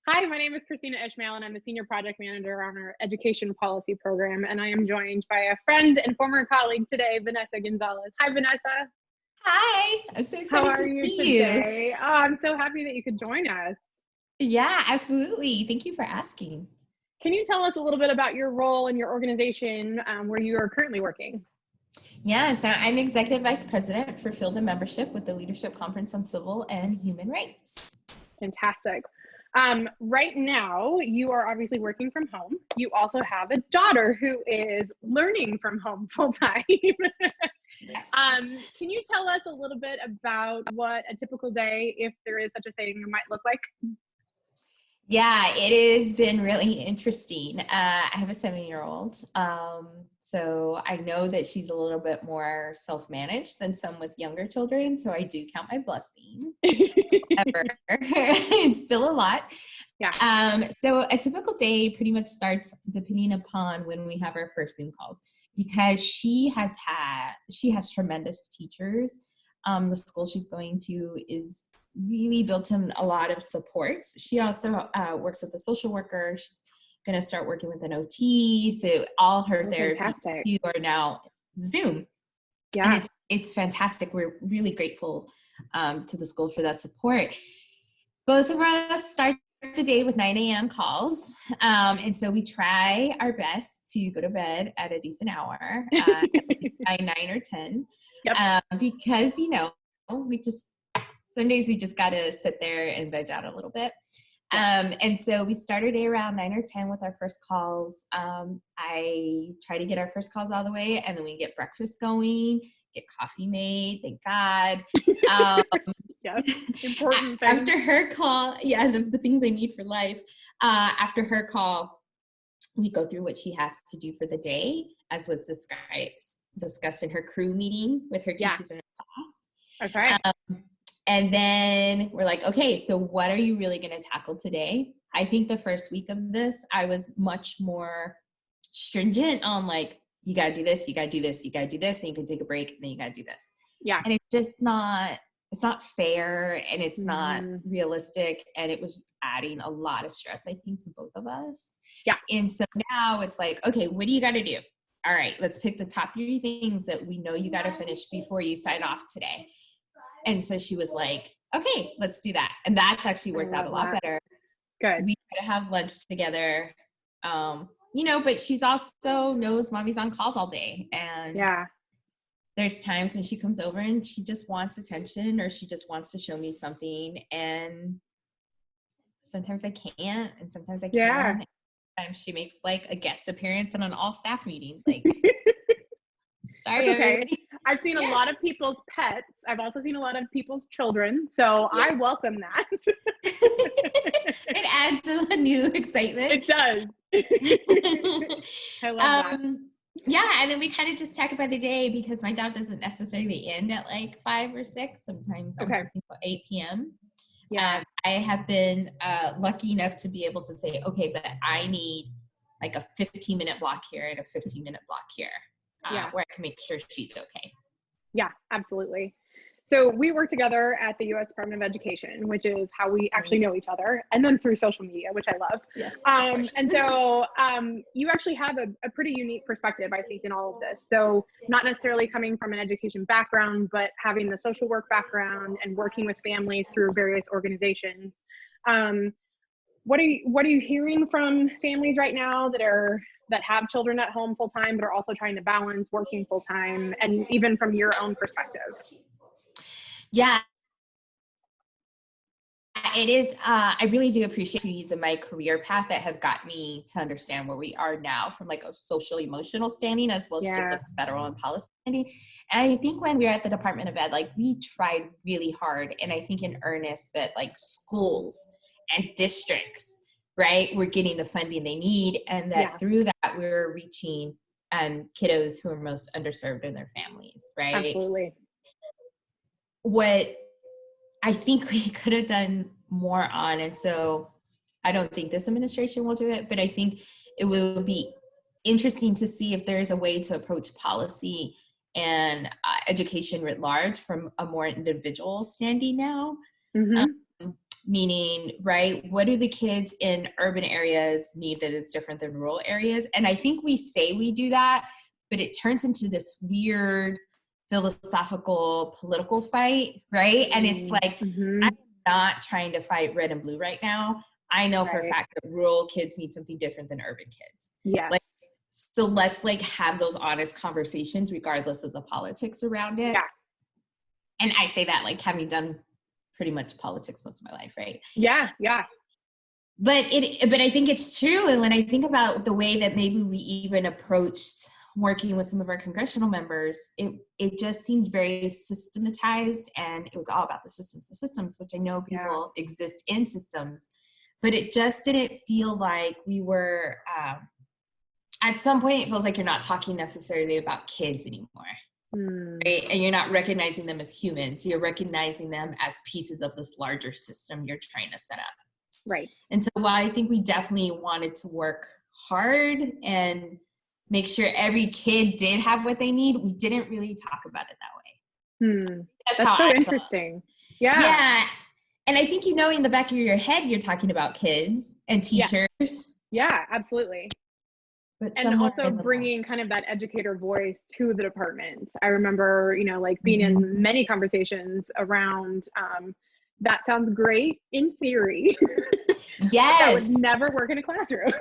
Hi, my name is Kristina Ishmael, and I'm the Senior Project Manager on our Education Policy Program, and I am joined by a friend and former colleague today, Vanessa Gonzalez. Hi, Vanessa. Hi, I'm so How excited to are you see you. today? Oh, I'm so happy that you could join us. Yeah, absolutely. Thank you for asking. Can you tell us a little bit about your role in your organization where you are currently working? Yeah, so I'm Executive Vice President for Field and Membership with the Leadership Conference on Civil and Human Rights. Fantastic. Right now, you are obviously working from home. You also have a daughter who is learning from home full time. Yes. Can you tell us a little bit about what a typical day, if there is such a thing, might look like? Yeah, it has been really interesting. I have a 7-year-old. So I know that she's a little bit more self-managed than some with younger children. So I do count my blessings. However, it's still a lot. Yeah. So a typical day pretty much starts depending upon when we have our first Zoom calls, because she has tremendous teachers. The school she's going to is really built in a lot of supports. She also works with a social worker. She's going to start working with an OT. So all her therapies are now Zoom. Yeah. And it's fantastic. We're really grateful to the school for that support. Both of us start the day with 9 a.m. calls. And so we try our best to go to bed at a decent hour, at least by 9 or 10. Yep. Because, some days we just got to sit there and veg out a little bit. And so we started around 9 or 10 with our first calls. I try to get our first calls out of the way, and then we get breakfast going, get coffee made, thank God. Yes, important thing. After her call, the things I need for life. After her call, we go through what she has to do for the day, as was discussed in her crew meeting with her teachers in her class. Okay. And then we're like, okay, so what are you really going to tackle today? I think the first week of this, I was much more stringent on like, you got to do this, you got to do this, you got to do this, and you can take a break, and then you got to do this. Yeah. And it's not fair, and it's not realistic. And it was adding a lot of stress, I think, to both of us. Yeah. And so now it's like, okay, what do you got to do? All right, let's pick the top 3 things that we know you got to finish before you sign off today. And so she was like, okay, let's do that. And that's actually worked out a lot better. Good. We try to have lunch together, but she's also knows mommy's on calls all day. And there's times when she comes over and she just wants attention, or she just wants to show me something. And sometimes I can't, and sometimes I can. Sometimes she makes like a guest appearance in an all staff meeting. Like, sorry, everybody. I've seen a lot of people's pets. I've also seen a lot of people's children. So I welcome that. It adds a new excitement. It does. I love that. Yeah, and then we kind of just talk about the day, because my job doesn't necessarily end at like 5 or 6. Sometimes I'm working till 8 p.m. Yeah. I have been lucky enough to be able to say, okay, but I need like a 15-minute block here and a 15-minute block here. Where I can make sure she's okay. Yeah, absolutely. So we work together at the U.S. Department of Education, which is how we actually know each other, and then through social media, which I love. Yes. And so you actually have a pretty unique perspective, I think, in all of this. So not necessarily coming from an education background, but having the social work background and working with families through various organizations. What are you hearing from families right now that have children at home full time, but are also trying to balance working full time, and even from your own perspective? Yeah, it is. I really do appreciate opportunities in my career path that have got me to understand where we are now from like a social emotional standing, as well as just a federal and policy standing. And I think when we were at the Department of Ed, like we tried really hard, and I think in earnest, that like schools and districts, right, we're getting the funding they need, and that through that we're reaching kiddos who are most underserved in their families, right? Absolutely. What I think we could have done more on, and so I don't think this administration will do it, but I think it will be interesting to see if there's a way to approach policy and education writ large from a more individual standing now. meaning, right, what do the kids in urban areas need that is different than rural areas? And I think we say we do that, but it turns into this weird philosophical political fight, right? And it's like, I'm not trying to fight red and blue right now. I know for a fact that rural kids need something different than urban kids. Yeah. Like, so let's like have those honest conversations regardless of the politics around it. Yeah. And I say that like having done pretty much politics most of my life, right? Yeah, yeah. But I think it's true. And when I think about the way that maybe we even approached working with some of our congressional members, it just seemed very systematized, and it was all about the systems, which I know people exist in systems, but it just didn't feel like we were, at some point it feels like you're not talking necessarily about kids anymore. Right? And you're not recognizing them as humans. You're recognizing them as pieces of this larger system you're trying to set up. Right. And so while I think we definitely wanted to work hard and make sure every kid did have what they need, we didn't really talk about it that way. That's how so I interesting. Felt. Yeah. Yeah. And I think, in the back of your head, you're talking about kids and teachers. Yeah, absolutely. But and also bringing kind of that educator voice to the department. I remember, like being in many conversations around, that sounds great in theory. Yes. That would never work in a classroom.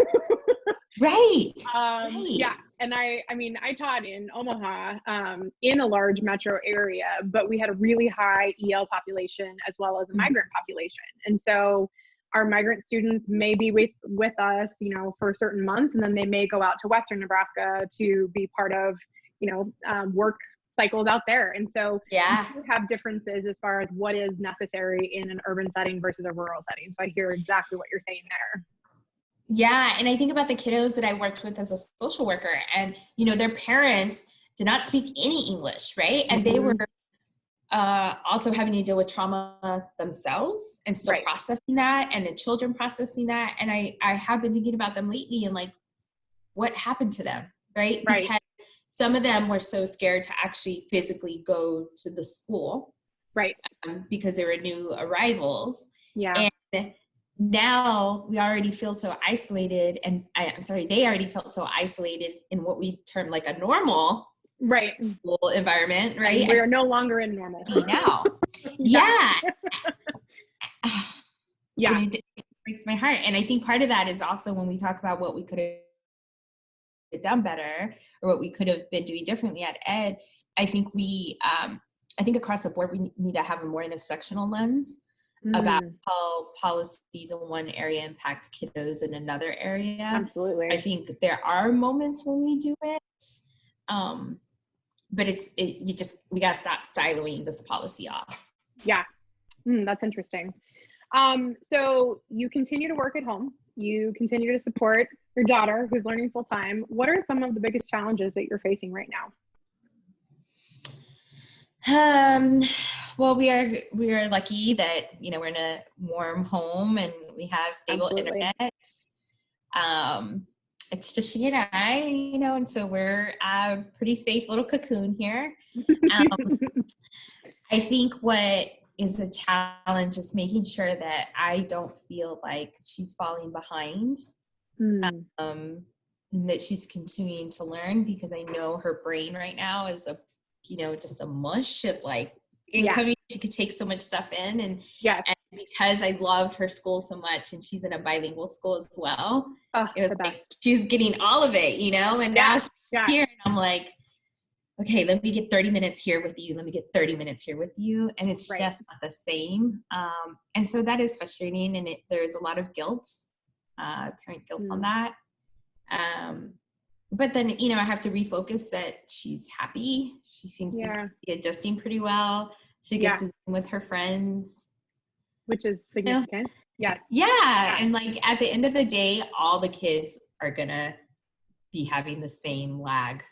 Right. Yeah. And I taught in Omaha, in a large metro area, but we had a really high EL population as well as a migrant population. And so our migrant students may be with us, for certain months, and then they may go out to Western Nebraska to be part of, work cycles out there. And so we have differences as far as what is necessary in an urban setting versus a rural setting. So I hear exactly what you're saying there. Yeah. And I think about the kiddos that I worked with as a social worker, and, their parents did not speak any English, right? And they were also having to deal with trauma themselves and still processing that, and the children processing that. And I have been thinking about them lately and like, what happened to them, right? Because some of them were so scared to actually physically go to the school, because they were new arrivals. Yeah. And now we already feel so isolated, and they already felt so isolated in what we term like a normal school environment, right? And we are no longer in normal now. And it breaks my heart. And I think part of that is also when we talk about what we could have done better or what we could have been doing differently at Ed. I think I think across the board we need to have a more intersectional lens about how policies in one area impact kiddos in another area. Absolutely. I think there are moments when we do it, but we gotta stop siloing this policy off. Yeah, that's interesting. So you continue to work at home. You continue to support your daughter who's learning full time. What are some of the biggest challenges that you're facing right now? Well, we are lucky that, we're in a warm home and we have stable internet. It's just she and I, and so we're a pretty safe little cocoon here. I think what is a challenge is making sure that I don't feel like she's falling behind, and that she's continuing to learn, because I know her brain right now is just a mush of like incoming. She could take so much stuff in, and because I love her school so much, and she's in a bilingual school as well, it was like she's getting all of it, and now she's here, and I'm like, okay, let me get 30 minutes here with you. Let me get 30 minutes here with you. And it's just not the same. And so that is frustrating. And there's a lot of guilt, parent guilt on that. But then, I have to refocus that she's happy. She seems to be adjusting pretty well. She gets to Zoom with her friends. Which is significant. Yeah. And like at the end of the day, all the kids are going to be having the same lag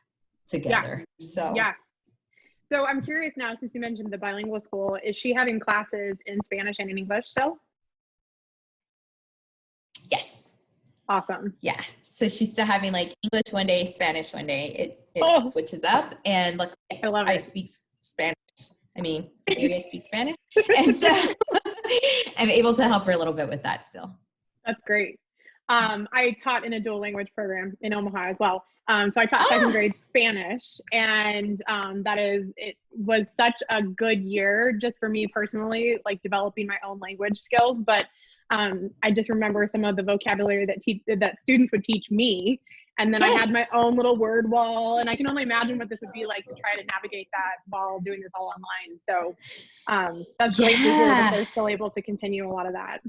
together. So I'm curious now, since you mentioned the bilingual school, is she having classes in Spanish and in English still? Yes. Awesome. Yeah. So she's still having like English one day, Spanish one day. It switches up, and look, I speak Spanish. I mean, maybe I speak Spanish. And so I'm able to help her a little bit with that still. That's great. I taught in a dual language program in Omaha as well. So I taught second grade Spanish, and it was such a good year just for me personally, like developing my own language skills. But I just remember some of the vocabulary that students would teach me. And then I had my own little word wall, and I can only imagine what this would be like to try to navigate that while doing this all online. So that's great to hear that they're still able to continue a lot of that.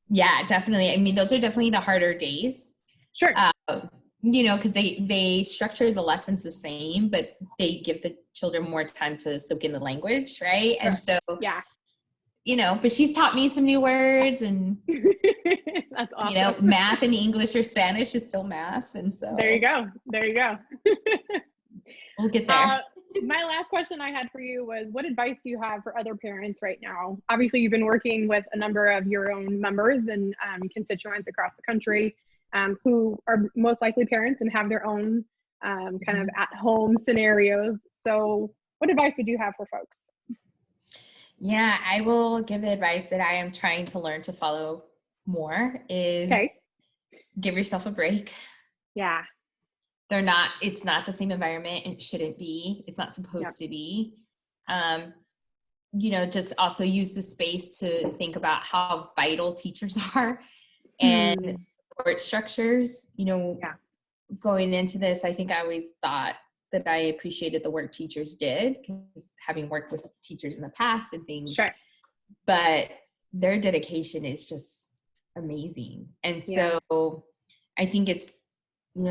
Yeah, definitely. I mean, those are definitely the harder days. Sure. Because they structure the lessons the same, but they give the children more time to soak in the language, right? Sure. And so, but she's taught me some new words, and that's awesome. Math and English or Spanish is still math, and so there you go. We'll get there. My last question I had for you was, what advice do you have for other parents right now? Obviously, you've been working with a number of your own members and constituents across the country who are most likely parents and have their own kind of at-home scenarios. So what advice would you have for folks? Yeah, I will give the advice that I am trying to learn to follow more is give yourself a break. Yeah. It's not the same environment. It shouldn't be. It's not supposed to be. Just also use the space to think about how vital teachers are and support structures. Going into this, I think I always thought that I appreciated the work teachers did, because having worked with teachers in the past and things, but their dedication is just amazing. And so I think it's,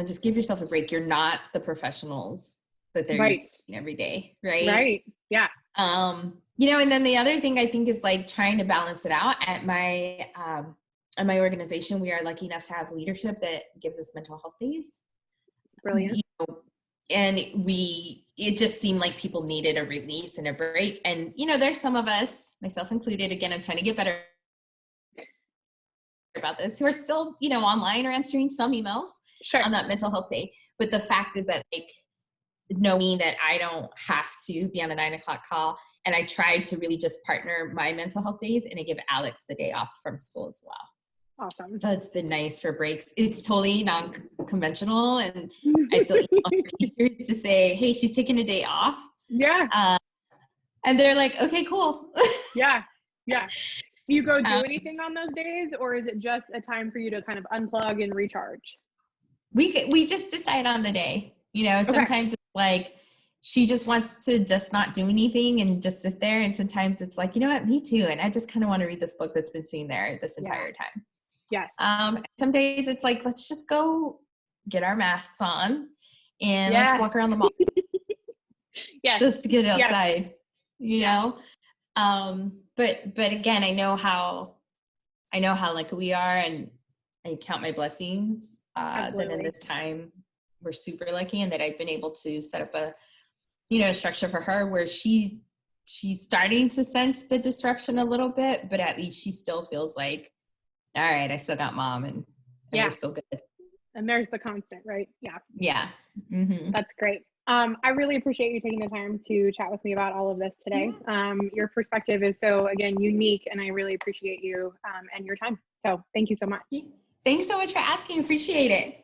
just give yourself a break. You're not the professionals that they're using every day. Right. Right. Yeah. And then the other thing I think is like trying to balance it out at my organization. We are lucky enough to have leadership that gives us mental health days. Brilliant. And it just seemed like people needed a release and a break. And, there's some of us, myself included, again, I'm trying to get better about this, who are still, online or answering some emails on that mental health day. But the fact is that, like, knowing that I don't have to be on a 9:00 call, and I tried to really just partner my mental health days, and I give Alex the day off from school as well. Awesome. So it's been nice for breaks. It's totally non-conventional, and I still email teachers to say, hey, she's taking a day off. Yeah. And they're like, okay, cool. Yeah. Do you go do anything on those days, or is it just a time for you to kind of unplug and recharge? We just decide on the day. Sometimes it's like she just wants to just not do anything and just sit there. And sometimes it's like, what, me too. And I just kind of want to read this book that's been sitting there this entire time. Yeah. Some days it's like, let's just go get our masks on and let's walk around the mall. Just to get outside, But again, I know how lucky we are, and I count my blessings that in this time we're super lucky, and that I've been able to set up a structure for her where she's starting to sense the disruption a little bit, but at least she still feels like, all right, I still got mom, and we're still good. And there's the constant, right? Yeah. Mm-hmm. That's great. I really appreciate you taking the time to chat with me about all of this today. Your perspective is so, again, unique, and I really appreciate you and your time. So thank you so much. Thanks so much for asking. Appreciate it.